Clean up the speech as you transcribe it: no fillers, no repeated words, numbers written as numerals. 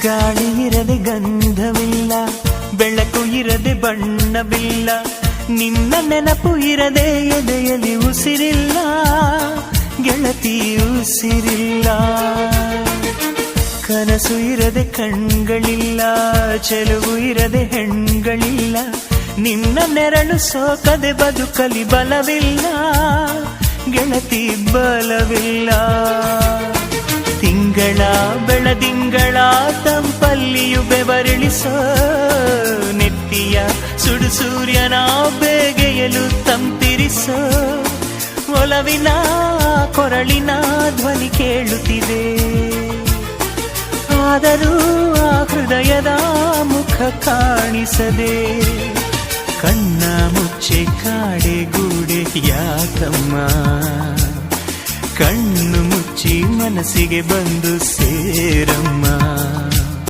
ಗಾಳಿ ಇರದೆ ಗಂಧವಿಲ್ಲ, ಬೆಳಕು ಇರದೆ ಬಣ್ಣವಿಲ್ಲ, ನಿನ್ನ ನೆನಪು ಇರದೆ ಎದೆಯಲ್ಲಿ ಉಸಿರಿಲ್ಲ, ಗೆಳತಿ ಉಸಿರಿಲ್ಲ. ಕನಸು ಇರದೆ ಕಣ್ಗಳಿಲ್ಲ, ಚೆಲುವು ಇರದೆ ಹೆಣ್ಗಳಿಲ್ಲ, ನಿನ್ನ ನೆರಳು ಸೋಕದೆ ಬದುಕಲಿ ಬಲವಿಲ್ಲ, ಗೆಳತಿ ಬಲವಿಲ್ಲ. ತಿಂಗಳ ಬೆಳದಿಂಗಳ ತಂಪಲ್ಲಿಯು ಬೆವರಿಳಿಸೋ, ನೆತ್ತಿಯ ಸುಡು ಸೂರ್ಯನ ಬೇಗೆಯಲು ತಂಪಿರಿಸೋ, ಒಲವಿನ ಕೊರಳಿನ ಧ್ವನಿ ಕೇಳುತ್ತಿದೆ, ಆದರೂ ಆ ಹೃದಯದ ಮುಖ ಕಾಣಿಸದೆ. ಕಣ್ಣ ಮುಚ್ಚೆ ಕಾಡೆ ಗೂಡೆ ಯಾಕಮ್ಮ, ಕಣ್ಣು ಮುಚ್ಚಿ ಮನಸ್ಸಿಗೆ ಬಂದು ಸೇರಮ್ಮ.